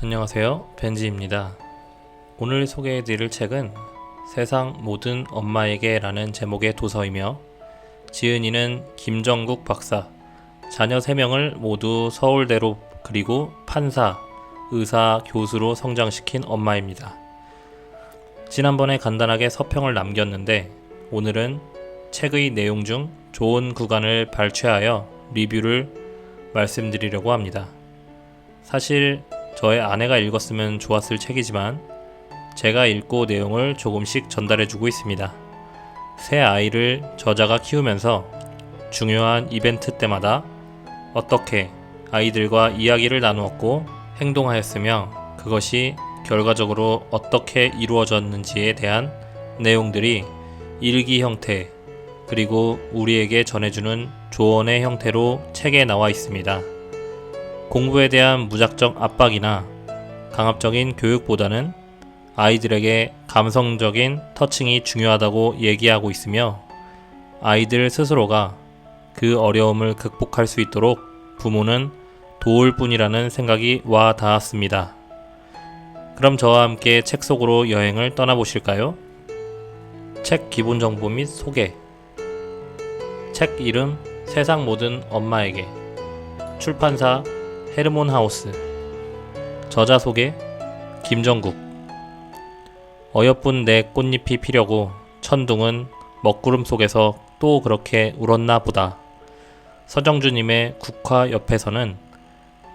안녕하세요, 벤지입니다. 오늘 소개해드릴 책은 세상 모든 엄마에게 라는 제목의 도서이며 지은이는 김정국 박사, 자녀 3명을 모두 서울대로 그리고 판사, 의사, 교수로 성장시킨 엄마입니다. 지난번에 간단하게 서평을 남겼는데 오늘은 책의 내용 중 좋은 구간을 발췌하여 리뷰를 말씀드리려고 합니다. 사실 저의 아내가 읽었으면 좋았을 책이지만 제가 읽고 내용을 조금씩 전달해주고 있습니다. 새 아이를 저자가 키우면서 중요한 이벤트 때마다 어떻게 아이들과 이야기를 나누었고 행동하였으며 그것이 결과적으로 어떻게 이루어졌는지에 대한 내용들이 일기 형태 그리고 우리에게 전해주는 조언의 형태로 책에 나와 있습니다. 공부에 대한 무작정 압박이나 강압적인 교육보다는 아이들에게 감성적인 터칭이 중요하다고 얘기하고 있으며 아이들 스스로가 그 어려움을 극복할 수 있도록 부모는 도울 뿐이라는 생각이 와 닿았습니다. 그럼 저와 함께 책 속으로 여행을 떠나보실까요? 책 기본 정보 및 소개. 책 이름 세상 모든 엄마에게. 출판사 헤르몬 하우스. 저자 소개 김정국. 어여쁜 내 꽃잎이 피려고 천둥은 먹구름 속에서 또 그렇게 울었나 보다. 서정주님의 국화 옆에서는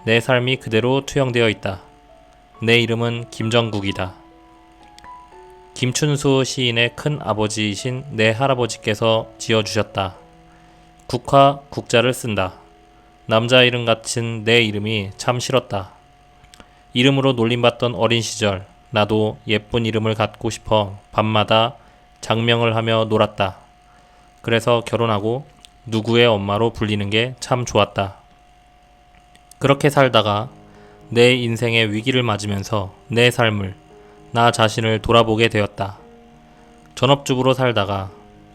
내 삶이 그대로 투영되어 있다. 내 이름은 김정국이다. 김춘수 시인의 큰 아버지이신 내 할아버지께서 지어주셨다. 국화 국자를 쓴다. 남자 이름 같은 내 이름이 참 싫었다. 이름으로 놀림받던 어린 시절 나도 예쁜 이름을 갖고 싶어 밤마다 장명을 하며 놀았다. 그래서 결혼하고 누구의 엄마로 불리는 게 참 좋았다. 그렇게 살다가 내 인생의 위기를 맞으면서 내 삶을, 나 자신을 돌아보게 되었다. 전업주부로 살다가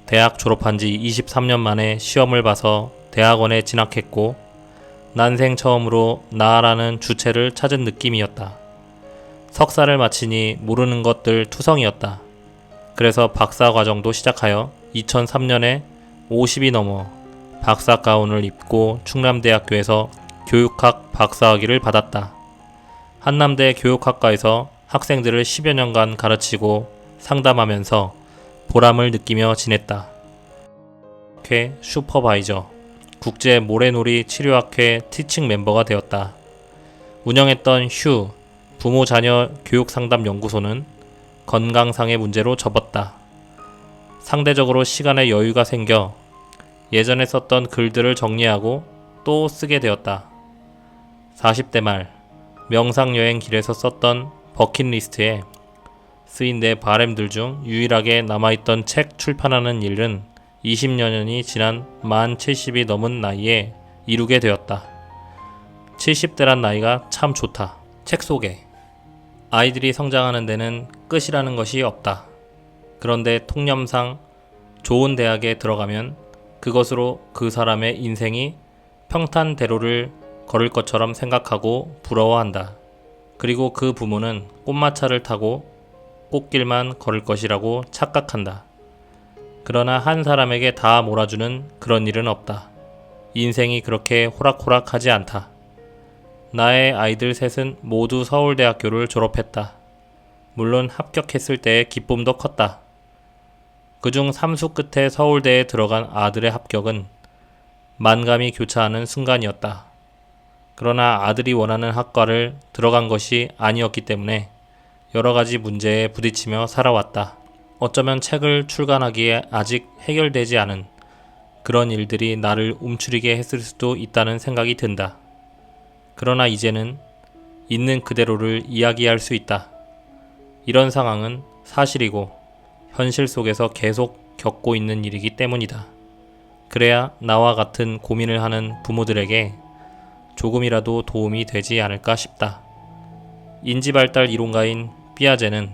대학 졸업한 지 23년 만에 시험을 봐서 대학원에 진학했고 난생 처음으로 나라는 주체를 찾은 느낌이었다. 석사를 마치니 모르는 것들 투성이었다. 그래서 박사 과정도 시작하여 2003년에 50이 넘어 박사 가운을 입고 충남대학교에서 교육학 박사학위를 받았다. 한남대 교육학과에서 학생들을 10여 년간 가르치고 상담하면서 보람을 느끼며 지냈다. 회 슈퍼바이저, 국제 모래놀이 치료학회 티칭 멤버가 되었다. 운영했던 휴 부모 자녀 교육상담 연구소는 건강상의 문제로 접었다. 상대적으로 시간에 여유가 생겨 예전에 썼던 글들을 정리하고 또 쓰게 되었다. 40대 말 명상여행 길에서 썼던 버킷리스트에 쓰인 내 바램들 중 유일하게 남아있던 책 출판하는 일은 20여 년이 지난 만 70이 넘은 나이에 이루게 되었다. 70대란 나이가 참 좋다. 책 소개. 아이들이 성장하는 데는 끝이라는 것이 없다. 그런데 통념상 좋은 대학에 들어가면 그것으로 그 사람의 인생이 평탄대로를 걸을 것처럼 생각하고 부러워한다. 그리고 그 부모는 꽃마차를 타고 꽃길만 걸을 것이라고 착각한다. 그러나 한 사람에게 다 몰아주는 그런 일은 없다. 인생이 그렇게 호락호락하지 않다. 나의 아이들 셋은 모두 서울대학교를 졸업했다. 물론 합격했을 때의 기쁨도 컸다. 그중 삼수 끝에 서울대에 들어간 아들의 합격은 만감이 교차하는 순간이었다. 그러나 아들이 원하는 학과를 들어간 것이 아니었기 때문에 여러 가지 문제에 부딪히며 살아왔다. 어쩌면 책을 출간하기에 아직 해결되지 않은 그런 일들이 나를 움츠리게 했을 수도 있다는 생각이 든다. 그러나 이제는 있는 그대로를 이야기할 수 있다. 이런 상황은 사실이고 현실 속에서 계속 겪고 있는 일이기 때문이다. 그래야 나와 같은 고민을 하는 부모들에게 조금이라도 도움이 되지 않을까 싶다. 인지발달 이론가인 피아제는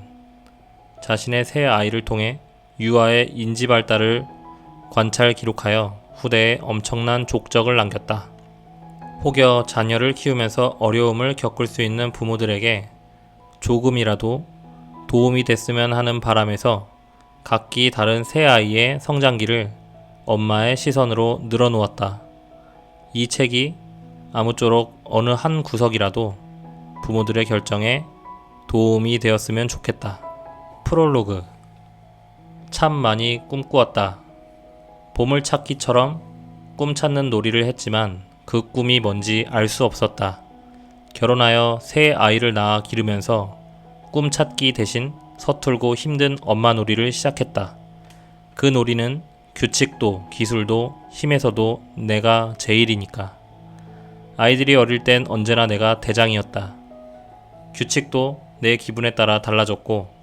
자신의 새 아이를 통해 유아의 인지발달을 관찰 기록하여 후대에 엄청난 족적을 남겼다. 혹여 자녀를 키우면서 어려움을 겪을 수 있는 부모들에게 조금이라도 도움이 됐으면 하는 바람에서 각기 다른 세 아이의 성장기를 엄마의 시선으로 늘어놓았다. 이 책이 아무쪼록 어느 한 구석이라도 부모들의 결정에 도움이 되었으면 좋겠다. 프롤로그. 참 많이 꿈꾸었다. 보물찾기처럼 꿈 찾는 놀이를 했지만 그 꿈이 뭔지 알 수 없었다. 결혼하여 새 아이를 낳아 기르면서 꿈 찾기 대신 서툴고 힘든 엄마 놀이를 시작했다. 그 놀이는 규칙도 기술도 힘에서도 내가 제일이니까. 아이들이 어릴 땐 언제나 내가 대장이었다. 규칙도 내 기분에 따라 달라졌고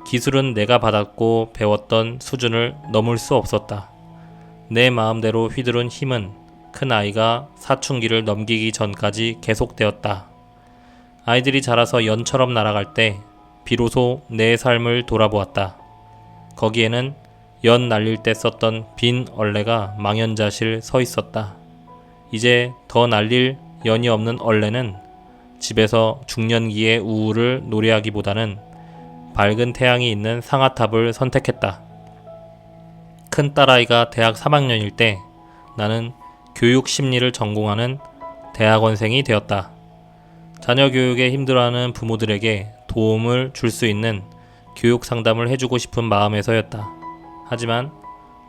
기술은 내가 받았고 배웠던 수준을 넘을 수 없었다. 내 마음대로 휘두른 힘은 큰 아이가 사춘기를 넘기기 전까지 계속되었다. 아이들이 자라서 연처럼 날아갈 때 비로소 내 삶을 돌아보았다. 거기에는 연 날릴 때 썼던 빈 얼레가 망연자실 서 있었다. 이제 더 날릴 연이 없는 얼레는 집에서 중년기의 우울을 노래하기보다는 밝은 태양이 있는 상아탑을 선택했다. 큰 딸아이가 대학 3학년일 때 나는 교육 심리를 전공하는 대학원생이 되었다. 자녀 교육에 힘들어하는 부모들에게 도움을 줄 수 있는 교육 상담을 해주고 싶은 마음에서였다. 하지만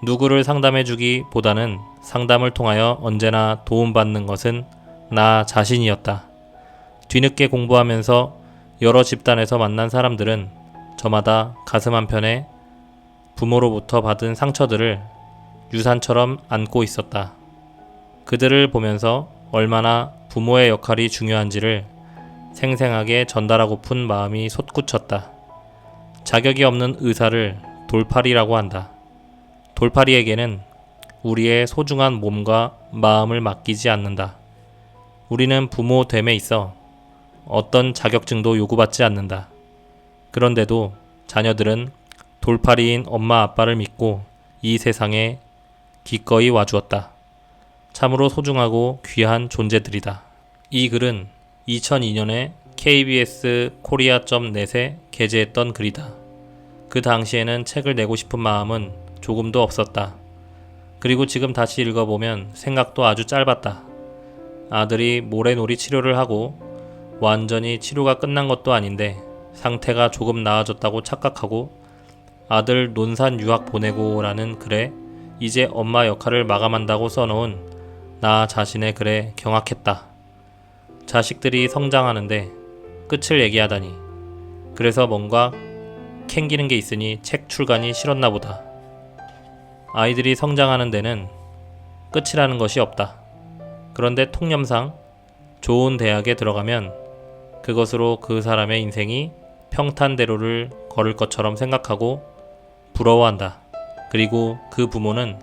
누구를 상담해주기보다는 상담을 통하여 언제나 도움받는 것은 나 자신이었다. 뒤늦게 공부하면서 여러 집단에서 만난 사람들은 저마다 가슴 한편에 부모로부터 받은 상처들을 유산처럼 안고 있었다. 그들을 보면서 얼마나 부모의 역할이 중요한지를 생생하게 전달하고픈 마음이 솟구쳤다. 자격이 없는 의사를 돌팔이라고 한다. 돌팔이에게는 우리의 소중한 몸과 마음을 맡기지 않는다. 우리는 부모 됨에 있어 어떤 자격증도 요구받지 않는다. 그런데도 자녀들은 돌팔이인 엄마 아빠를 믿고 이 세상에 기꺼이 와주었다. 참으로 소중하고 귀한 존재들이다. 이 글은 2002년에 KBS 코리아.net에 게재했던 글이다. 그 당시에는 책을 내고 싶은 마음은 조금도 없었다. 그리고 지금 다시 읽어보면 생각도 아주 짧았다. 아들이 모래놀이 치료를 하고 완전히 치료가 끝난 것도 아닌데 상태가 조금 나아졌다고 착각하고 아들 논산 유학 보내고 라는 글에 이제 엄마 역할을 마감한다고 써놓은 나 자신의 글에 경악했다. 자식들이 성장하는데 끝을 얘기하다니. 그래서 뭔가 캥기는 게 있으니 책 출간이 싫었나 보다. 아이들이 성장하는 데는 끝이라는 것이 없다. 그런데 통념상 좋은 대학에 들어가면 그것으로 그 사람의 인생이 평탄대로를 걸을 것처럼 생각하고 부러워한다. 그리고 그 부모는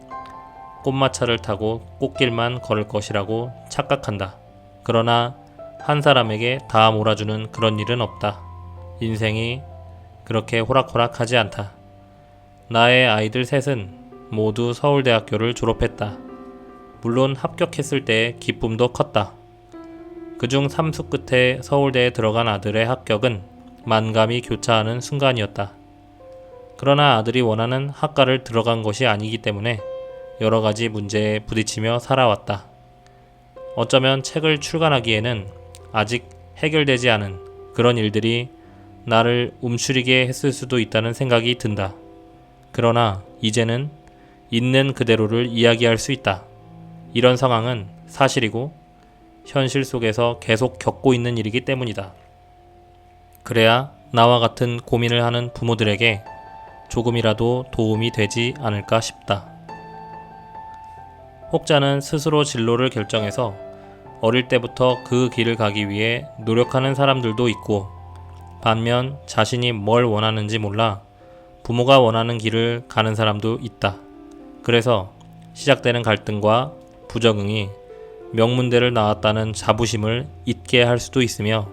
꽃마차를 타고 꽃길만 걸을 것이라고 착각한다. 그러나 한 사람에게 다 몰아주는 그런 일은 없다. 인생이 그렇게 호락호락하지 않다. 나의 아이들 셋은 모두 서울대학교를 졸업했다. 물론 합격했을 때의 기쁨도 컸다. 그중 삼수 끝에 서울대에 들어간 아들의 합격은 만감이 교차하는 순간이었다. 그러나 아들이 원하는 학과를 들어간 것이 아니기 때문에 여러 가지 문제에 부딪히며 살아왔다. 어쩌면 책을 출간하기에는 아직 해결되지 않은 그런 일들이 나를 움츠리게 했을 수도 있다는 생각이 든다. 그러나 이제는 있는 그대로를 이야기할 수 있다. 이런 상황은 사실이고 현실 속에서 계속 겪고 있는 일이기 때문이다. 그래야 나와 같은 고민을 하는 부모들에게 조금이라도 도움이 되지 않을까 싶다. 혹자는 스스로 진로를 결정해서 어릴 때부터 그 길을 가기 위해 노력하는 사람들도 있고, 반면 자신이 뭘 원하는지 몰라 부모가 원하는 길을 가는 사람도 있다. 그래서 시작되는 갈등과 부적응이 명문대를 나왔다는 자부심을 잊게 할 수도 있으며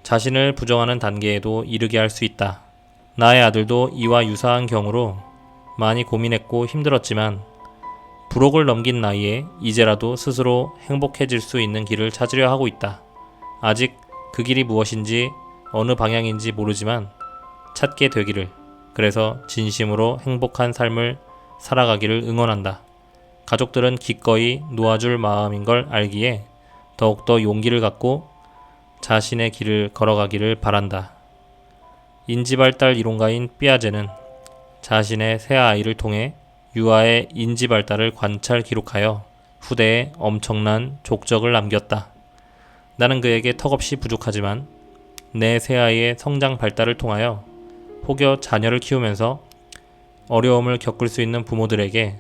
자신을 부정하는 단계에도 이르게 할 수 있다. 나의 아들도 이와 유사한 경우로 많이 고민했고 힘들었지만 불혹을 넘긴 나이에 이제라도 스스로 행복해질 수 있는 길을 찾으려 하고 있다. 아직 그 길이 무엇인지 어느 방향인지 모르지만 찾게 되기를, 그래서 진심으로 행복한 삶을 살아가기를 응원한다. 가족들은 기꺼이 놓아줄 마음인 걸 알기에 더욱더 용기를 갖고 자신의 길을 걸어가기를 바란다. 인지발달 이론가인 삐아제는 자신의 새 아이를 통해 유아의 인지발달을 관찰 기록하여 후대에 엄청난 족적을 남겼다. 나는 그에게 턱없이 부족하지만 내 새아이의 성장 발달을 통하여 혹여 자녀를 키우면서 어려움을 겪을 수 있는 부모들에게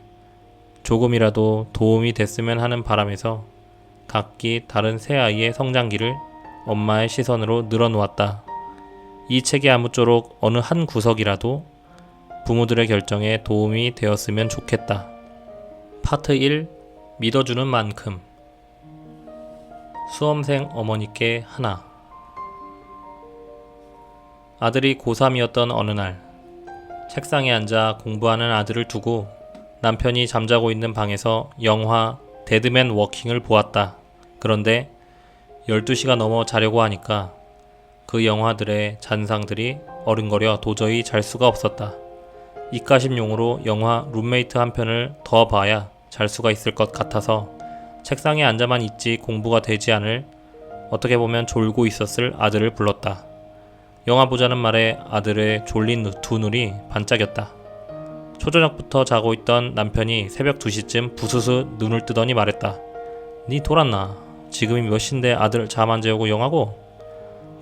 조금이라도 도움이 됐으면 하는 바람에서 각기 다른 새아이의 성장기를 엄마의 시선으로 늘어놓았다. 이 책이 아무쪼록 어느 한 구석이라도 부모들의 결정에 도움이 되었으면 좋겠다. 파트 1. 믿어주는 만큼. 수험생 어머니께 하나. 아들이 고3이었던 어느 날, 책상에 앉아 공부하는 아들을 두고 남편이 잠자고 있는 방에서 영화 데드맨 워킹을 보았다. 그런데 12시가 넘어 자려고 하니까 그 영화들의 잔상들이 어른거려 도저히 잘 수가 없었다. 입가심용으로 영화 룸메이트 한 편을 더 봐야 잘 수가 있을 것 같아서 책상에 앉아만 있지 공부가 되지 않을, 어떻게 보면 졸고 있었을 아들을 불렀다. 영화 보자는 말에 아들의 졸린 두 눈이 반짝였다. 초저녁부터 자고 있던 남편이 새벽 2시쯤 부스스 눈을 뜨더니 말했다. 니 돌았나? 지금이 몇 시인데 아들 잠 안 재우고 영화고?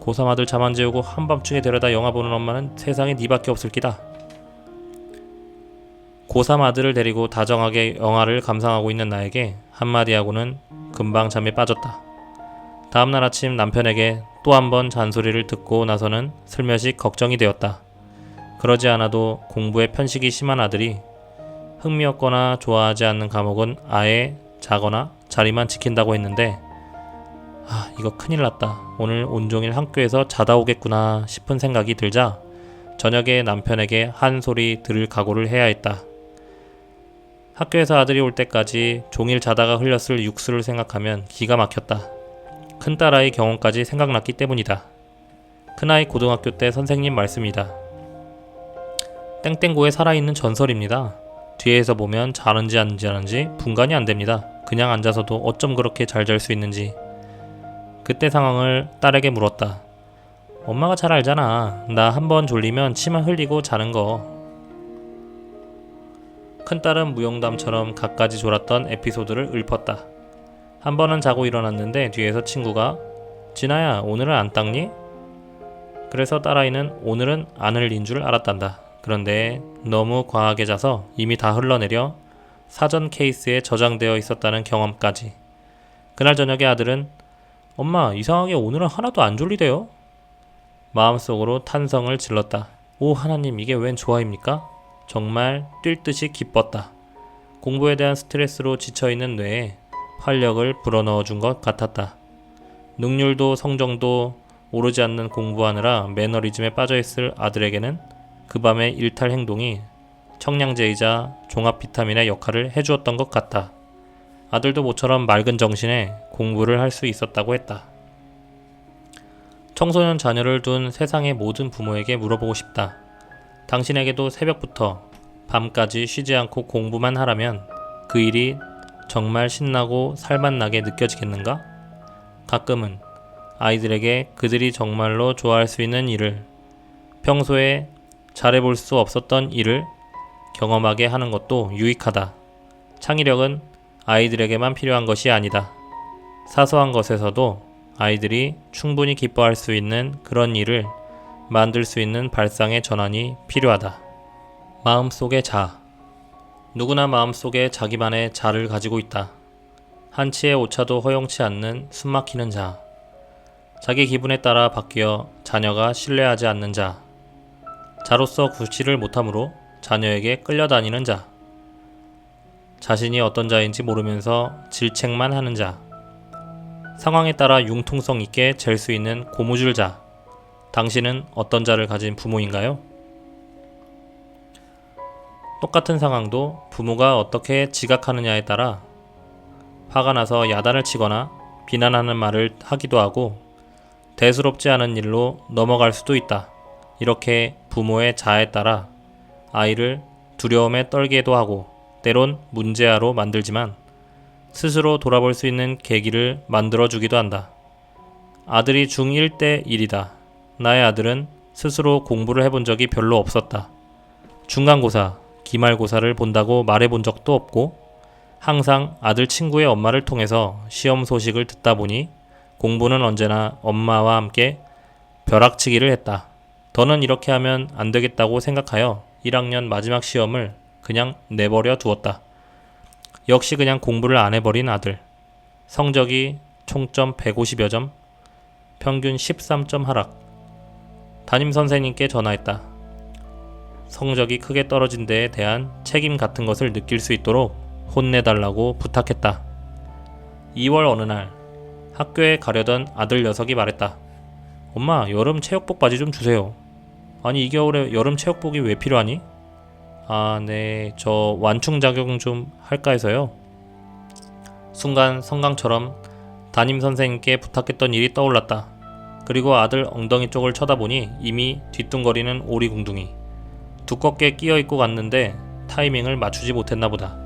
고3 아들 잠 안 재우고 한밤중에 데려다 영화 보는 엄마는 세상에 니밖에 없을 기다. 고3 아들을 데리고 다정하게 영화를 감상하고 있는 나에게 한마디 하고는 금방 잠에 빠졌다. 다음날 아침 남편에게 또 한 번 잔소리를 듣고 나서는 슬며시 걱정이 되었다. 그러지 않아도 공부에 편식이 심한 아들이 흥미없거나 좋아하지 않는 과목은 아예 자거나 자리만 지킨다고 했는데, 이거 큰일 났다. 오늘 온종일 학교에서 자다 오겠구나 싶은 생각이 들자 저녁에 남편에게 한 소리 들을 각오를 해야 했다. 학교에서 아들이 올 때까지 종일 자다가 흘렸을 육수를 생각하면 기가 막혔다. 큰딸아이 경험까지 생각났기 때문이다. 큰아이 고등학교 때 선생님 말씀이다. 땡땡고에 살아있는 전설입니다. 뒤에서 보면 자는지 안 자는지 분간이 안 됩니다. 그냥 앉아서도 어쩜 그렇게 잘 잘 수 있는지. 그때 상황을 딸에게 물었다. 엄마가 잘 알잖아. 나 한 번 졸리면 치마 흘리고 자는 거. 큰딸은 무용담처럼 갖가지 졸았던 에피소드를 읊었다. 한 번은 자고 일어났는데 뒤에서 친구가 진아야 오늘은 안 닦니? 그래서 딸아이는 오늘은 안 흘린 줄 알았단다. 그런데 너무 과하게 자서 이미 다 흘러내려 사전 케이스에 저장되어 있었다는 경험까지. 그날 저녁에 아들은 엄마 이상하게 오늘은 하나도 안 졸리대요. 마음속으로 탄성을 질렀다. 오 하나님, 이게 웬 조화입니까? 정말 뛸 듯이 기뻤다. 공부에 대한 스트레스로 지쳐있는 뇌에 활력을 불어넣어 준 것 같았다. 능률도 성정도 오르지 않는 공부하느라 매너리즘에 빠져있을 아들에게는 그 밤의 일탈 행동이 청량제이자 종합 비타민의 역할을 해주었던 것 같아. 아들도 모처럼 맑은 정신에 공부를 할 수 있었다고 했다. 청소년 자녀를 둔 세상의 모든 부모에게 물어보고 싶다. 당신에게도 새벽부터 밤까지 쉬지 않고 공부만 하라면 그 일이 정말 신나고 살맛나게 느껴지겠는가? 가끔은 아이들에게 그들이 정말로 좋아할 수 있는 일을, 평소에 잘해볼 수 없었던 일을 경험하게 하는 것도 유익하다. 창의력은 아이들에게만 필요한 것이 아니다. 사소한 것에서도 아이들이 충분히 기뻐할 수 있는 그런 일을 만들 수 있는 발상의 전환이 필요하다. 마음속의 자. 누구나 마음속에 자기만의 자를 가지고 있다. 한치의 오차도 허용치 않는 숨막히는 자. 자기 기분에 따라 바뀌어 자녀가 신뢰하지 않는 자. 자로서 구실을 못하므로 자녀에게 끌려다니는 자. 자신이 어떤 자인지 모르면서 질책만 하는 자. 상황에 따라 융통성 있게 잴 수 있는 고무줄 자. 당신은 어떤 자를 가진 부모인가요? 똑같은 상황도 부모가 어떻게 지각하느냐에 따라 화가 나서 야단을 치거나 비난하는 말을 하기도 하고 대수롭지 않은 일로 넘어갈 수도 있다. 이렇게 부모의 자아에 따라 아이를 두려움에 떨게도 하고 때론 문제아로 만들지만 스스로 돌아볼 수 있는 계기를 만들어주기도 한다. 아들이 중1 때 일이다. 나의 아들은 스스로 공부를 해본 적이 별로 없었다. 중간고사, 기말고사를 본다고 말해본 적도 없고 항상 아들 친구의 엄마를 통해서 시험 소식을 듣다 보니 공부는 언제나 엄마와 함께 벼락치기를 했다. 더는 이렇게 하면 안 되겠다고 생각하여 1학년 마지막 시험을 그냥 내버려 두었다. 역시 그냥 공부를 안 해버린 아들. 성적이 총점 150여 점, 평균 13점 하락. 담임선생님께 전화했다. 성적이 크게 떨어진 데에 대한 책임 같은 것을 느낄 수 있도록 혼내달라고 부탁했다. 2월 어느 날 학교에 가려던 아들 녀석이 말했다. 엄마, 여름 체육복 바지 좀 주세요. 아니, 이 겨울에 여름 체육복이 왜 필요하니? 아, 네, 저 완충 작용 좀 할까 해서요. 순간 성강처럼 담임 선생님께 부탁했던 일이 떠올랐다. 그리고 아들 엉덩이 쪽을 쳐다보니 이미 뒤뚱거리는 오리궁둥이. 두껍게 끼어 입고 갔는데 타이밍을 맞추지 못했나 보다.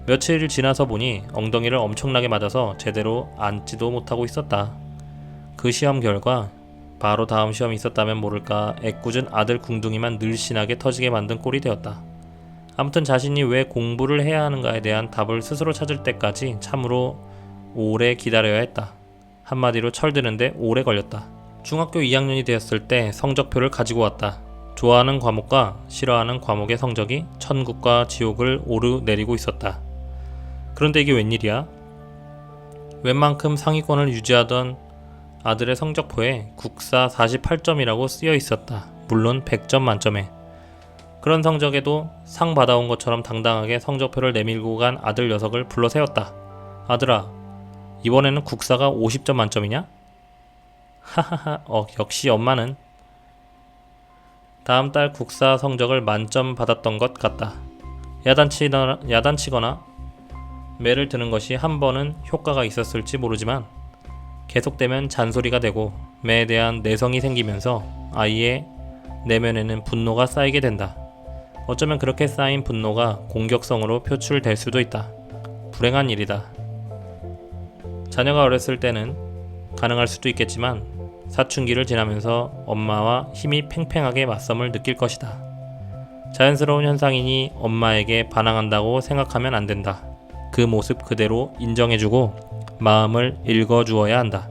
며칠 지나서 보니 엉덩이를 엄청나게 맞아서 제대로 앉지도 못하고 있었다. 그 시험 결과 바로 다음 시험이 있었다면 모를까 애꿎은 아들 궁둥이만 늘씬하게 터지게 만든 꼴이 되었다. 아무튼 자신이 왜 공부를 해야 하는가에 대한 답을 스스로 찾을 때까지 참으로 오래 기다려야 했다. 한마디로 철드는데 오래 걸렸다. 중학교 2학년이 되었을 때 성적표를 가지고 왔다. 좋아하는 과목과 싫어하는 과목의 성적이 천국과 지옥을 오르내리고 있었다. 그런데 이게 웬일이야? 웬만큼 상위권을 유지하던 아들의 성적표에 국사 48점이라고 쓰여 있었다. 물론 100점 만점에. 그런 성적에도 상 받아온 것처럼 당당하게 성적표를 내밀고 간 아들 녀석을 불러 세웠다. 아들아, 이번에는 국사가 50점 만점이냐? 하하하, 역시 엄마는. 다음 달 국사 성적을 만점 받았던 것 같다. 야단치거나 매를 드는 것이 한 번은 효과가 있었을지 모르지만 계속되면 잔소리가 되고 매에 대한 내성이 생기면서 아이의 내면에는 분노가 쌓이게 된다. 어쩌면 그렇게 쌓인 분노가 공격성으로 표출될 수도 있다. 불행한 일이다. 자녀가 어렸을 때는 가능할 수도 있겠지만 사춘기를 지나면서 엄마와 힘이 팽팽하게 맞섬을 느낄 것이다. 자연스러운 현상이니 엄마에게 반항한다고 생각하면 안 된다. 그 모습 그대로 인정해주고 마음을 읽어주어야 한다.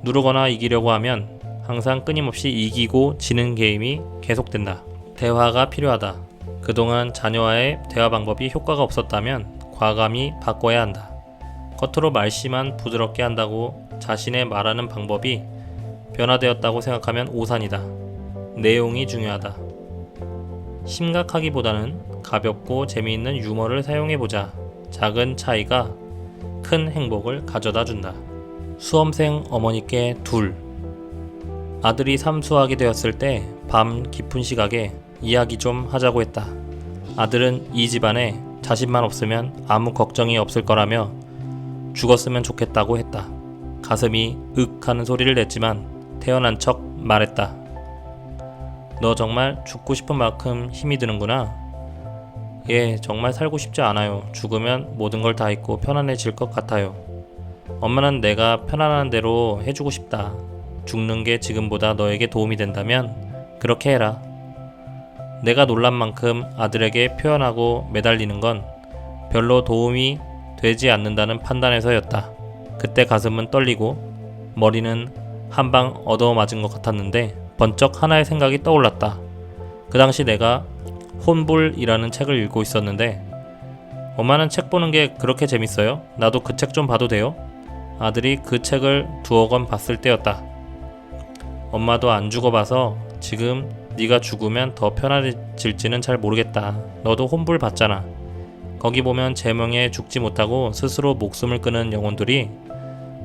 누르거나 이기려고 하면 항상 끊임없이 이기고 지는 게임이 계속된다. 대화가 필요하다. 그동안 자녀와의 대화 방법이 효과가 없었다면 과감히 바꿔야 한다. 겉으로 말씨만 부드럽게 한다고 자신의 말하는 방법이 변화되었다고 생각하면 오산이다. 내용이 중요하다. 심각하기보다는 가볍고 재미있는 유머를 사용해보자. 작은 차이가 큰 행복을 가져다 준다. 수험생 어머니께 둘. 아들이 삼수하게 되었을 때 밤 깊은 시각에 이야기 좀 하자고 했다. 아들은 이 집안에 자신만 없으면 아무 걱정이 없을 거라며 죽었으면 좋겠다고 했다. 가슴이 윽 하는 소리를 냈지만 태어난 척 말했다. 너 정말 죽고 싶은 만큼 힘이 드는구나. 예, 정말 살고 싶지 않아요. 죽으면 모든 걸 다 잊고 편안해질 것 같아요. 엄마는 내가 편안한 대로 해주고 싶다. 죽는 게 지금보다 너에게 도움이 된다면 그렇게 해라. 내가 놀란 만큼 아들에게 표현하고 매달리는 건 별로 도움이 되지 않는다는 판단에서였다. 그때 가슴은 떨리고 머리는 한 방 얻어맞은 것 같았는데 번쩍 하나의 생각이 떠올랐다. 그 당시 내가 혼불이라는 책을 읽고 있었는데 엄마는 책 보는 게 그렇게 재밌어요? 나도 그 책 좀 봐도 돼요? 아들이 그 책을 두어 권 봤을 때였다. 엄마도 안 죽어봐서 지금 네가 죽으면 더 편안해질지는 잘 모르겠다. 너도 혼불 봤잖아. 거기 보면 제명에 죽지 못하고 스스로 목숨을 끊은 영혼들이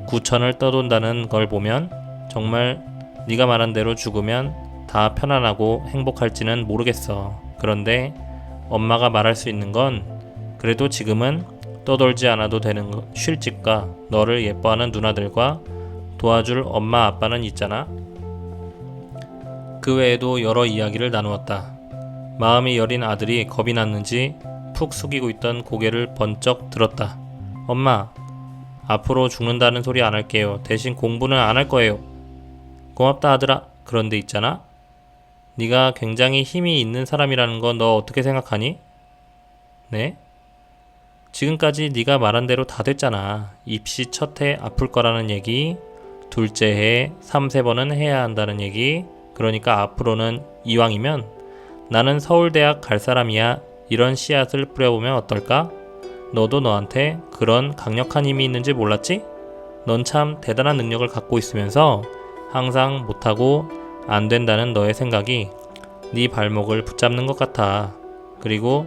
구천을 떠돈다는 걸 보면 정말 네가 말한 대로 죽으면 다 편안하고 행복할지는 모르겠어. 그런데 엄마가 말할 수 있는 건 그래도 지금은 떠돌지 않아도 되는 쉴집과 너를 예뻐하는 누나들과 도와줄 엄마 아빠는 있잖아. 그 외에도 여러 이야기를 나누었다. 마음이 여린 아들이 겁이 났는지 푹 숙이고 있던 고개를 번쩍 들었다. 엄마, 앞으로 죽는다는 소리 안 할게요. 대신 공부는 안 할 거예요. 고맙다 아들아. 그런데 있잖아. 네가 굉장히 힘이 있는 사람이라는 건 너 어떻게 생각하니? 네? 지금까지 네가 말한 대로 다 됐잖아. 입시 첫 해 아플 거라는 얘기, 둘째 해 3-4번은 해야 한다는 얘기. 그러니까 앞으로는 이왕이면 나는 서울대학 갈 사람이야. 이런 씨앗을 뿌려보면 어떨까? 너도 너한테 그런 강력한 힘이 있는지 몰랐지? 넌 참 대단한 능력을 갖고 있으면서 항상 못하고 안 된다는 너의 생각이 네 발목을 붙잡는 것 같아. 그리고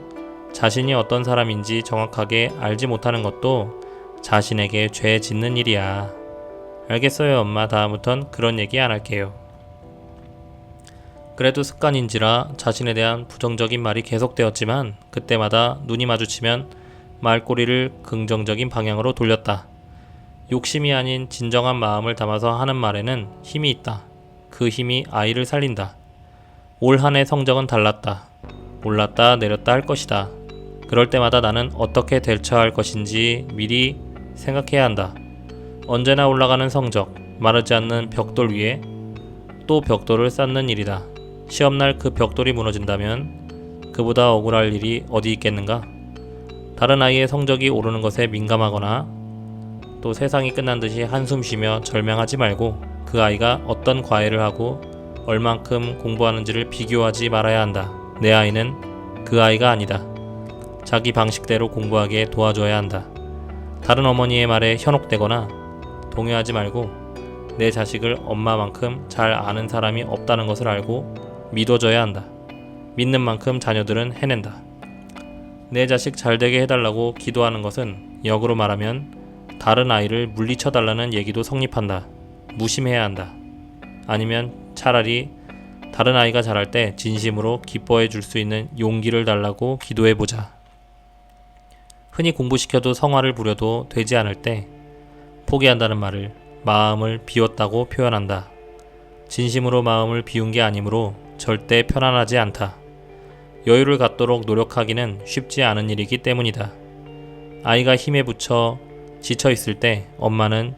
자신이 어떤 사람인지 정확하게 알지 못하는 것도 자신에게 죄 짓는 일이야. 알겠어요 엄마. 다음부턴 그런 얘기 안 할게요. 그래도 습관인지라 자신에 대한 부정적인 말이 계속되었지만 그때마다 눈이 마주치면 말꼬리를 긍정적인 방향으로 돌렸다. 욕심이 아닌 진정한 마음을 담아서 하는 말에는 힘이 있다. 그 힘이 아이를 살린다. 올 한 해 성적은 달랐다. 올랐다 내렸다 할 것이다. 그럴 때마다 나는 어떻게 대처할 것인지 미리 생각해야 한다. 언제나 올라가는 성적, 마르지 않는 벽돌 위에 또 벽돌을 쌓는 일이다. 시험날 그 벽돌이 무너진다면 그보다 억울할 일이 어디 있겠는가? 다른 아이의 성적이 오르는 것에 민감하거나 또 세상이 끝난 듯이 한숨 쉬며 절망하지 말고 그 아이가 어떤 과외를 하고 얼만큼 공부하는지를 비교하지 말아야 한다. 내 아이는 그 아이가 아니다. 자기 방식대로 공부하게 도와줘야 한다. 다른 어머니의 말에 현혹되거나 동요하지 말고 내 자식을 엄마만큼 잘 아는 사람이 없다는 것을 알고 믿어줘야 한다. 믿는 만큼 자녀들은 해낸다. 내 자식 잘되게 해달라고 기도하는 것은 역으로 말하면 다른 아이를 물리쳐달라는 얘기도 성립한다. 무심해야 한다. 아니면 차라리 다른 아이가 자랄 때 진심으로 기뻐해 줄 수 있는 용기를 달라고 기도해보자. 흔히 공부시켜도 성화를 부려도 되지 않을 때 포기한다는 말을 마음을 비웠다고 표현한다. 진심으로 마음을 비운 게 아니므로 절대 편안하지 않다. 여유를 갖도록 노력하기는 쉽지 않은 일이기 때문이다. 아이가 힘에 부쳐 지쳐 있을 때 엄마는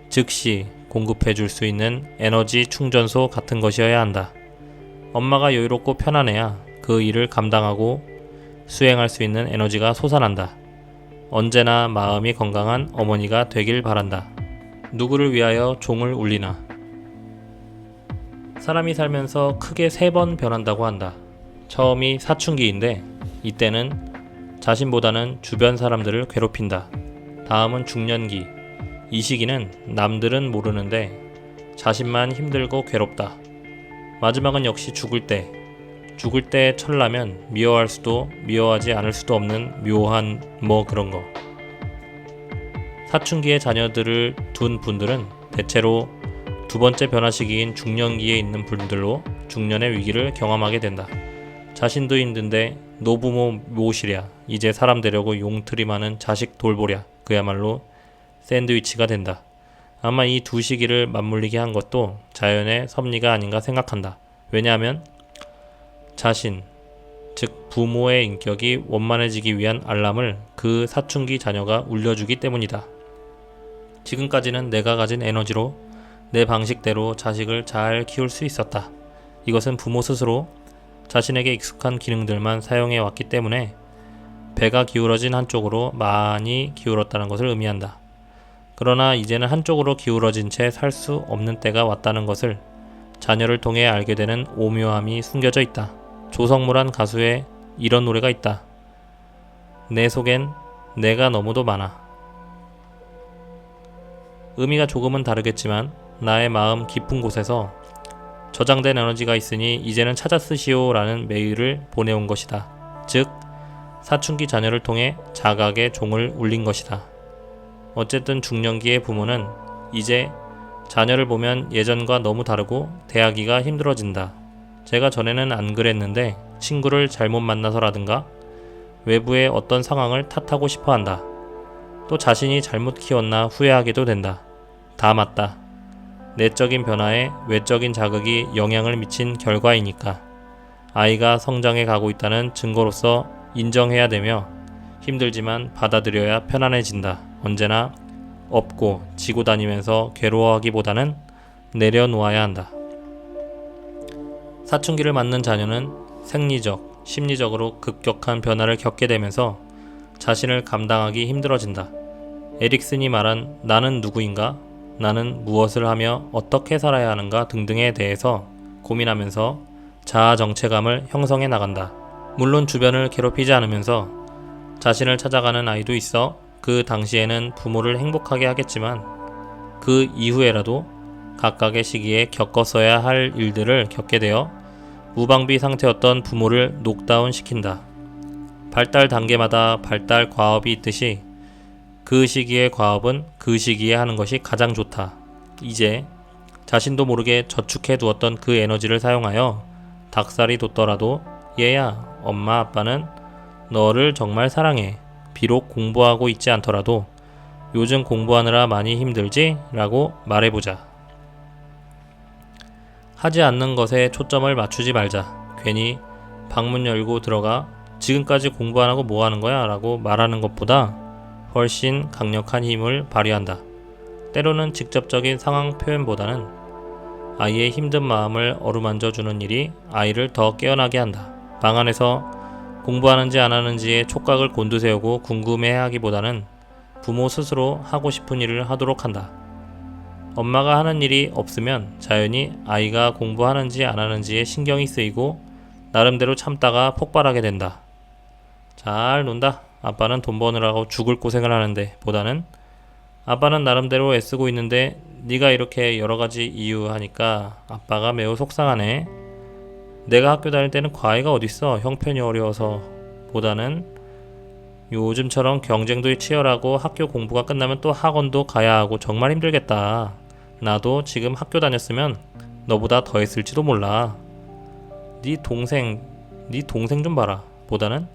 즉시 공급해 줄 수 있는 에너지 충전소 같은 것이어야 한다. 엄마가 여유롭고 편안해야 그 일을 감당하고 수행할 수 있는 에너지가 솟아난다. 언제나 마음이 건강한 어머니가 되길 바란다. 누구를 위하여 종을 울리나. 사람이 살면서 크게 3번 변한다고 한다. 처음이 사춘기인데 이때는 자신보다는 주변 사람들을 괴롭힌다. 다음은 중년기. 이 시기는 남들은 모르는데 자신만 힘들고 괴롭다. 마지막은 역시 죽을 때. 죽을 때 철나면 미워할 수도 미워하지 않을 수도 없는 묘한 그런 거. 사춘기의 자녀들을 둔 분들은 대체로 두 번째 변화 시기인 중년기에 있는 분들로 중년의 위기를 경험하게 된다. 자신도 힘든데 노부모 모시랴. 이제 사람 되려고 용틀이 많은 자식 돌보랴. 그야말로 샌드위치가 된다. 아마 이 두 시기를 맞물리게 한 것도 자연의 섭리가 아닌가 생각한다. 왜냐하면 자신, 즉 부모의 인격이 원만해지기 위한 알람을 그 사춘기 자녀가 울려주기 때문이다. 지금까지는 내가 가진 에너지로 내 방식대로 자식을 잘 키울 수 있었다. 이것은 부모 스스로 자신에게 익숙한 기능들만 사용해 왔기 때문에 배가 기울어진 한쪽으로 많이 기울었다는 것을 의미한다. 그러나 이제는 한쪽으로 기울어진 채 살 수 없는 때가 왔다는 것을 자녀를 통해 알게 되는 오묘함이 숨겨져 있다. 조성모란 가수의 이런 노래가 있다. 내 속엔 내가 너무도 많아. 의미가 조금은 다르겠지만 나의 마음 깊은 곳에서 저장된 에너지가 있으니 이제는 찾아 쓰시오 라는 메일을 보내온 것이다. 즉 사춘기 자녀를 통해 자각의 종을 울린 것이다. 어쨌든 중년기의 부모는 이제 자녀를 보면 예전과 너무 다르고 대하기가 힘들어진다. 제가 전에는 안 그랬는데 친구를 잘못 만나서라든가 외부의 어떤 상황을 탓하고 싶어 한다. 또 자신이 잘못 키웠나 후회하게도 된다. 다 맞다. 내적인 변화에 외적인 자극이 영향을 미친 결과이니까. 아이가 성장해 가고 있다는 증거로서 인정해야 되며 힘들지만 받아들여야 편안해진다. 언제나 업고 지고 다니면서 괴로워하기보다는 내려놓아야 한다. 사춘기를 맞는 자녀는 생리적, 심리적으로 급격한 변화를 겪게 되면서 자신을 감당하기 힘들어진다. 에릭슨이 말한 나는 누구인가? 나는 무엇을 하며 어떻게 살아야 하는가 등등에 대해서 고민하면서 자아 정체감을 형성해 나간다. 물론 주변을 괴롭히지 않으면서 자신을 찾아가는 아이도 있어 그 당시에는 부모를 행복하게 하겠지만 그 이후에라도 각각의 시기에 겪었어야 할 일들을 겪게 되어 무방비 상태였던 부모를 녹다운 시킨다. 발달 단계마다 발달 과업이 있듯이 그 시기의 과업은 그 시기에 하는 것이 가장 좋다. 이제 자신도 모르게 저축해 두었던 그 에너지를 사용하여 닭살이 돋더라도 얘야, 엄마 아빠는 너를 정말 사랑해. 비록 공부하고 있지 않더라도 요즘 공부하느라 많이 힘들지? 라고 말해보자. 하지 않는 것에 초점을 맞추지 말자. 괜히 방문 열고 들어가 지금까지 공부 안 하고 뭐 하는 거야? 라고 말하는 것보다 훨씬 강력한 힘을 발휘한다. 때로는 직접적인 상황 표현보다는 아이의 힘든 마음을 어루만져 주는 일이 아이를 더 깨어나게 한다. 방 안에서 공부하는지 안 하는지에 촉각을 곤두세우고 궁금해하기보다는 부모 스스로 하고 싶은 일을 하도록 한다. 엄마가 하는 일이 없으면 자연히 아이가 공부하는지 안 하는지에 신경이 쓰이고 나름대로 참다가 폭발하게 된다. 잘 논다. 아빠는 돈 버느라고 죽을 고생을 하는데 보다는 아빠는 나름대로 애쓰고 있는데 네가 이렇게 여러가지 이유 하니까 아빠가 매우 속상하네. 내가 학교 다닐 때는 과외가 어딨어. 형편이 어려워서. 보다는 요즘처럼 경쟁도 치열하고 학교 공부가 끝나면 또 학원도 가야 하고 정말 힘들겠다. 나도 지금 학교 다녔으면 너보다 더 했을지도 몰라. 네 동생 좀 봐라. 보다는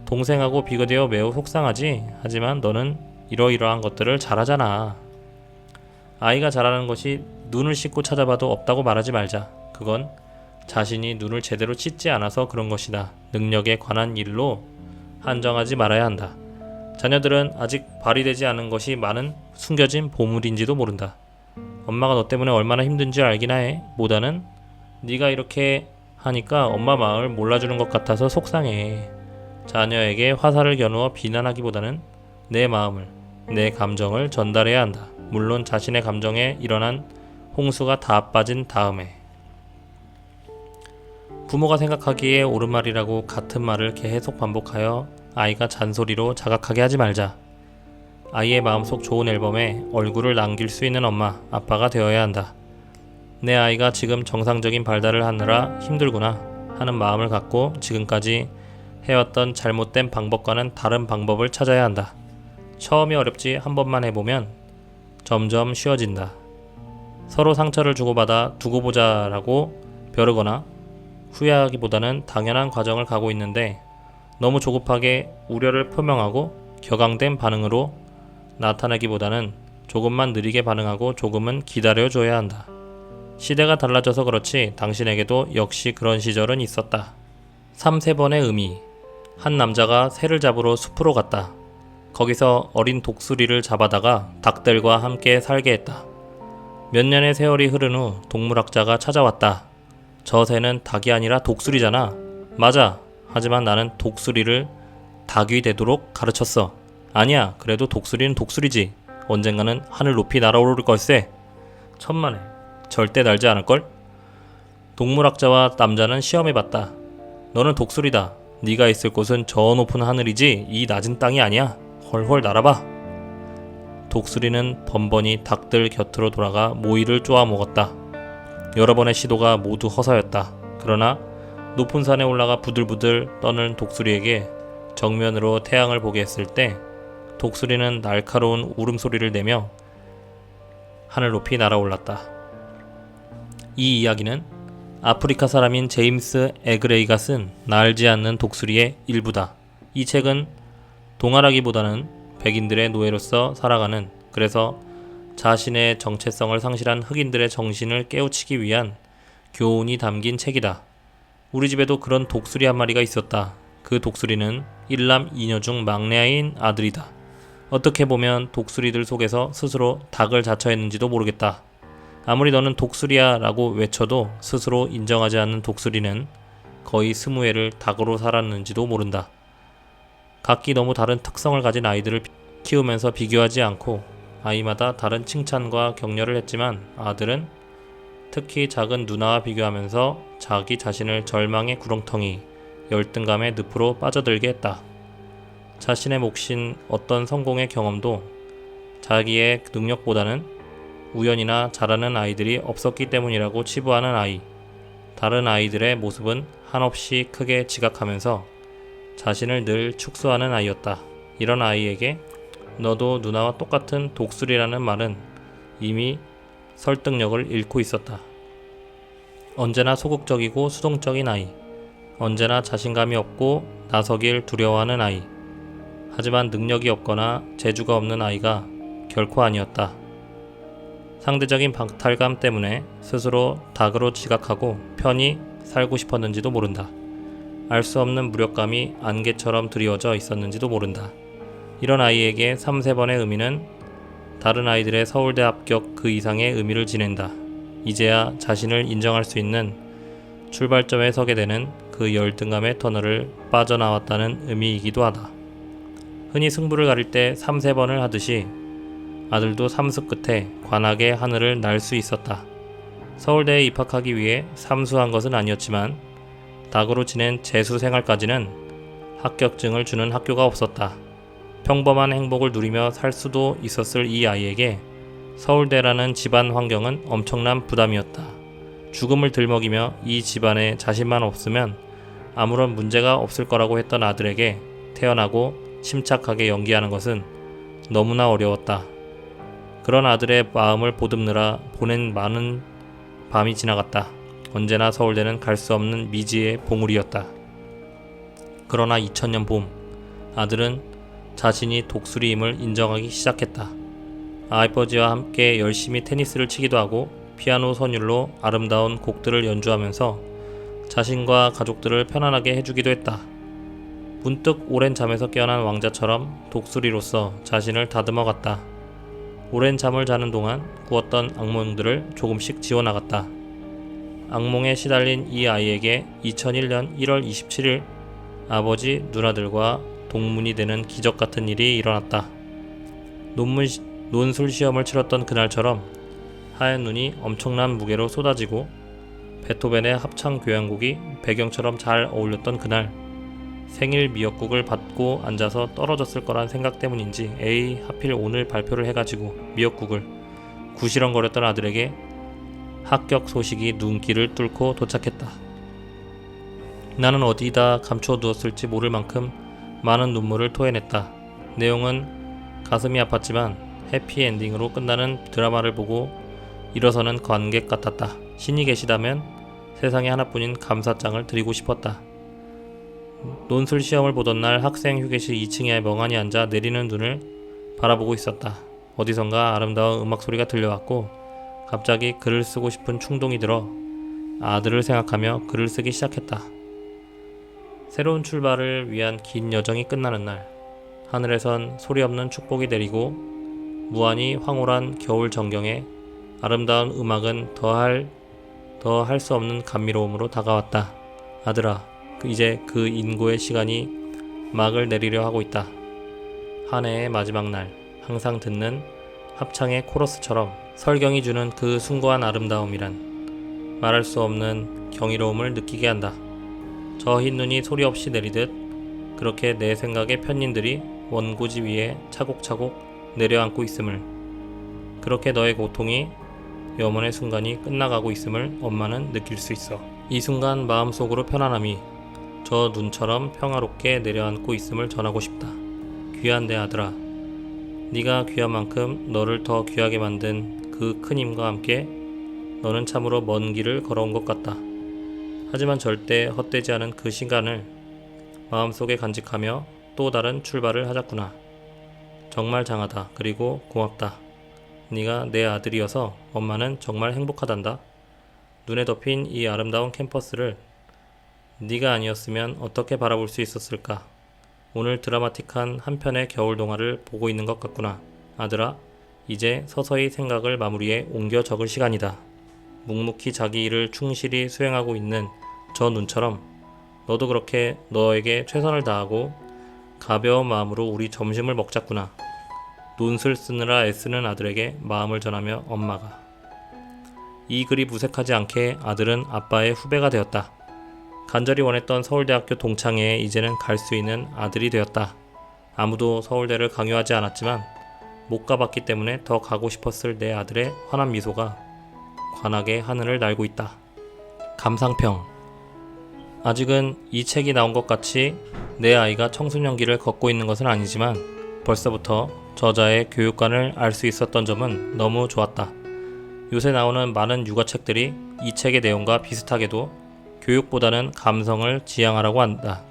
동생하고 비교되어 매우 속상하지. 하지만 너는 이러이러한 것들을 잘하잖아. 아이가 잘하는 것이 눈을 씻고 찾아봐도 없다고 말하지 말자. 그건 자신이 눈을 제대로 씻지 않아서 그런 것이다. 능력에 관한 일로 한정하지 말아야 한다. 자녀들은 아직 발휘되지 않은 것이 많은 숨겨진 보물인지도 모른다. 엄마가 너 때문에 얼마나 힘든지 알기나 해. 보다는 네가 이렇게 하니까 엄마 마음을 몰라주는 것 같아서 속상해. 자녀에게 화살을 겨누어 비난하기보다는 내 마음을, 내 감정을 전달해야 한다. 물론 자신의 감정에 일어난 홍수가 다 빠진 다음에. 부모가 생각하기에 옳은 말이라고 같은 말을 계속 반복하여 아이가 잔소리로 자각하게 하지 말자. 아이의 마음속 좋은 앨범에 얼굴을 남길 수 있는 엄마, 아빠가 되어야 한다. 내 아이가 지금 정상적인 발달을 하느라 힘들구나 하는 마음을 갖고 지금까지 해왔던 잘못된 방법과는 다른 방법을 찾아야 한다. 처음이 어렵지 한 번만 해보면 점점 쉬워진다. 서로 상처를 주고받아 두고 보자라고 벼르거나 후회하기보다는 당연한 과정을 가고 있는데 너무 조급하게 우려를 표명하고 격앙된 반응으로 나타내기보다는 조금만 느리게 반응하고 조금은 기다려줘야 한다. 시대가 달라져서 그렇지 당신에게도 역시 그런 시절은 있었다. 3-3번의 의미. 한 남자가 새를 잡으러 숲으로 갔다. 거기서 어린 독수리를 잡아다가 닭들과 함께 살게 했다. 몇 년의 세월이 흐른 후 동물학자가 찾아왔다. 저 새는 닭이 아니라 독수리잖아. 맞아. 하지만 나는 독수리를 닭이 되도록 가르쳤어. 아니야. 그래도 독수리는 독수리지. 언젠가는 하늘 높이 날아오를 걸세. 천만에. 절대 날지 않을걸? 동물학자와 남자는 시험해봤다. 너는 독수리다. 네가 있을 곳은 저 높은 하늘이지 이 낮은 땅이 아니야. 헐헐 날아봐. 독수리는 번번이 닭들 곁으로 돌아가 모이를 쪼아 먹었다. 여러 번의 시도가 모두 허사였다. 그러나 높은 산에 올라가 부들부들 떠는 독수리에게 정면으로 태양을 보게 했을 때 독수리는 날카로운 울음소리를 내며 하늘 높이 날아올랐다. 이 이야기는 아프리카 사람인 제임스 에그레이가 쓴 날지 않는 독수리의 일부다. 이 책은 동화라기보다는 백인들의 노예로서 살아가는, 그래서 자신의 정체성을 상실한 흑인들의 정신을 깨우치기 위한 교훈이 담긴 책이다. 우리 집에도 그런 독수리 한 마리가 있었다. 그 독수리는 일남 이녀 중 막내인 아들이다. 어떻게 보면 독수리들 속에서 스스로 닭을 자처했는지도 모르겠다. 아무리 너는 독수리야 라고 외쳐도 스스로 인정하지 않는 독수리는 거의 20회를 닭으로 살았는지도 모른다. 각기 너무 다른 특성을 가진 아이들을 키우면서 비교하지 않고 아이마다 다른 칭찬과 격려를 했지만 아들은 특히 작은 누나와 비교하면서 자기 자신을 절망의 구렁텅이, 열등감의 늪으로 빠져들게 했다. 자신의 몫인 어떤 성공의 경험도 자기의 능력보다는 우연이나 잘하는 아이들이 없었기 때문이라고 치부하는 아이. 다른 아이들의 모습은 한없이 크게 지각하면서 자신을 늘 축소하는 아이였다. 이런 아이에게 너도 누나와 똑같은 독수리라는 말은 이미 설득력을 잃고 있었다. 언제나 소극적이고 수동적인 아이. 언제나 자신감이 없고 나서길 두려워하는 아이. 하지만 능력이 없거나 재주가 없는 아이가 결코 아니었다. 상대적인 박탈감 때문에 스스로 닭으로 지각하고 편히 살고 싶었는지도 모른다. 알 수 없는 무력감이 안개처럼 드리워져 있었는지도 모른다. 이런 아이에게 3-4번의 의미는 다른 아이들의 서울대 합격 그 이상의 의미를 지닌다. 이제야 자신을 인정할 수 있는 출발점에 서게 되는 그 열등감의 터널을 빠져나왔다는 의미이기도 하다. 흔히 승부를 가릴 때 3-4번을 하듯이 아들도 삼수 끝에 관악의 하늘을 날 수 있었다. 서울대에 입학하기 위해 삼수한 것은 아니었지만 닭으로 지낸 재수 생활까지는 합격증을 주는 학교가 없었다. 평범한 행복을 누리며 살 수도 있었을 이 아이에게 서울대라는 집안 환경은 엄청난 부담이었다. 죽음을 들먹이며 이 집안에 자신만 없으면 아무런 문제가 없을 거라고 했던 아들에게 태어나고 침착하게 연기하는 것은 너무나 어려웠다. 그런 아들의 마음을 보듬느라 보낸 많은 밤이 지나갔다. 언제나 서울대는 갈 수 없는 미지의 봉우리였다. 그러나 2000년 봄, 아들은 자신이 독수리임을 인정하기 시작했다. 아버지와 함께 열심히 테니스를 치기도 하고 피아노 선율로 아름다운 곡들을 연주하면서 자신과 가족들을 편안하게 해주기도 했다. 문득 오랜 잠에서 깨어난 왕자처럼 독수리로서 자신을 다듬어갔다. 오랜 잠을 자는 동안 꾸었던 악몽들을 조금씩 지워나갔다. 악몽에 시달린 이 아이에게 2001년 1월 27일 아버지, 누나들과 동문이 되는 기적 같은 일이 일어났다. 논술 시험을 치렀던 그날처럼 하얀 눈이 엄청난 무게로 쏟아지고 베토벤의 합창 교향곡이 배경처럼 잘 어울렸던 그날, 생일 미역국을 받고 앉아서 떨어졌을 거란 생각 때문인지 에이 하필 오늘 발표를 해가지고 미역국을 구시렁거렸던 아들에게 합격 소식이 눈길을 뚫고 도착했다. 나는 어디다 감추어 두었을지 모를 만큼 많은 눈물을 토해냈다. 내용은 가슴이 아팠지만 해피엔딩으로 끝나는 드라마를 보고 일어서는 관객 같았다. 신이 계시다면 세상에 하나뿐인 감사장을 드리고 싶었다. 논술 시험을 보던 날 학생 휴게실 2층에 멍하니 앉아 내리는 눈을 바라보고 있었다. 어디선가 아름다운 음악 소리가 들려왔고 갑자기 글을 쓰고 싶은 충동이 들어 아들을 생각하며 글을 쓰기 시작했다. 새로운 출발을 위한 긴 여정이 끝나는 날, 하늘에선 소리 없는 축복이 내리고 무한히 황홀한 겨울 정경에 아름다운 음악은 더할 수 없는 감미로움으로 다가왔다. 아들아, 이제 그 인고의 시간이 막을 내리려 하고 있다. 한 해의 마지막 날, 항상 듣는 합창의 코러스처럼 설경이 주는 그 숭고한 아름다움이란 말할 수 없는 경이로움을 느끼게 한다. 저 흰 눈이 소리 없이 내리듯 그렇게 내 생각의 편인들이 원고지 위에 차곡차곡 내려앉고 있음을, 그렇게 너의 고통이 염원의 순간이 끝나가고 있음을 엄마는 느낄 수 있어. 이 순간 마음속으로 편안함이 저 눈처럼 평화롭게 내려앉고 있음을 전하고 싶다. 귀한 내 아들아, 네가 귀한 만큼 너를 더 귀하게 만든 그 큰 힘과 함께 너는 참으로 먼 길을 걸어온 것 같다. 하지만 절대 헛되지 않은 그 시간을 마음속에 간직하며 또 다른 출발을 하자꾸나. 정말 장하다. 그리고 고맙다. 네가 내 아들이어서 엄마는 정말 행복하단다. 눈에 덮인 이 아름다운 캠퍼스를 네가 아니었으면 어떻게 바라볼 수 있었을까. 오늘 드라마틱한 한 편의 겨울 동화를 보고 있는 것 같구나. 아들아, 이제 서서히 생각을 마무리해 옮겨 적을 시간이다. 묵묵히 자기 일을 충실히 수행하고 있는 저 눈처럼 너도 그렇게 너에게 최선을 다하고 가벼운 마음으로 우리 점심을 먹자꾸나. 논술 쓰느라 애쓰는 아들에게 마음을 전하며 엄마가. 이 글이 무색하지 않게 아들은 아빠의 후배가 되었다. 간절히 원했던 서울대학교 동창회에 이제는 갈 수 있는 아들이 되었다. 아무도 서울대를 강요하지 않았지만 못 가봤기 때문에 더 가고 싶었을 내 아들의 환한 미소가 환하게 하늘을 날고 있다. 감상평. 아직은 이 책이 나온 것 같이 내 아이가 청소년기를 걷고 있는 것은 아니지만 벌써부터 저자의 교육관을 알 수 있었던 점은 너무 좋았다. 요새 나오는 많은 육아책들이 이 책의 내용과 비슷하게도 교육보다는 감성을 지향하라고 한다.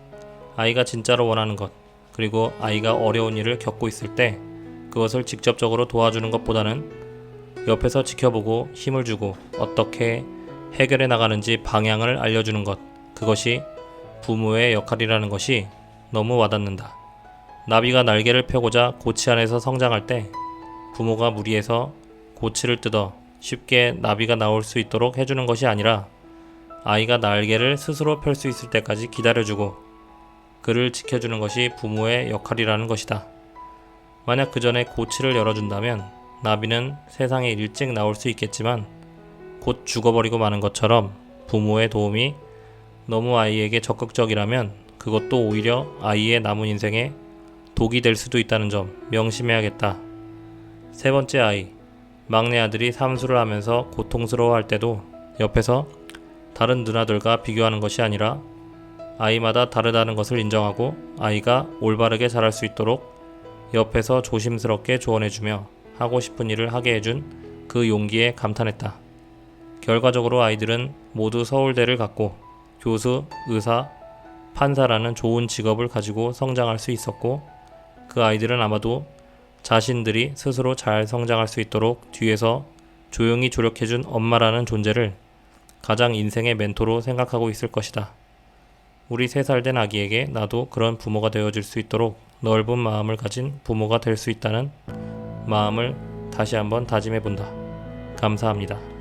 아이가 진짜로 원하는 것, 그리고 아이가 어려운 일을 겪고 있을 때 그것을 직접적으로 도와주는 것보다는 옆에서 지켜보고 힘을 주고 어떻게 해결해 나가는지 방향을 알려주는 것, 그것이 부모의 역할이라는 것이 너무 와닿는다. 나비가 날개를 펴고자 고치 안에서 성장할 때 부모가 무리해서 고치를 뜯어 쉽게 나비가 나올 수 있도록 해주는 것이 아니라 아이가 날개를 스스로 펼 수 있을 때까지 기다려주고 그를 지켜주는 것이 부모의 역할이라는 것이다. 만약 그 전에 고치를 열어준다면 나비는 세상에 일찍 나올 수 있겠지만 곧 죽어버리고 마는 것처럼 부모의 도움이 너무 아이에게 적극적이라면 그것도 오히려 아이의 남은 인생에 독이 될 수도 있다는 점 명심해야겠다. 세 번째 아이, 막내 아들이 삼수를 하면서 고통스러워할 때도 옆에서 다른 누나들과 비교하는 것이 아니라 아이마다 다르다는 것을 인정하고 아이가 올바르게 자랄 수 있도록 옆에서 조심스럽게 조언해주며 하고 싶은 일을 하게 해준 그 용기에 감탄했다. 결과적으로 아이들은 모두 서울대를 갔고 교수, 의사, 판사라는 좋은 직업을 가지고 성장할 수 있었고 그 아이들은 아마도 자신들이 스스로 잘 성장할 수 있도록 뒤에서 조용히 조력해준 엄마라는 존재를 가장 인생의 멘토로 생각하고 있을 것이다. 우리 3살 된 아기에게 나도 그런 부모가 되어줄 수 있도록 넓은 마음을 가진 부모가 될 수 있다는 마음을 다시 한번 다짐해본다. 감사합니다.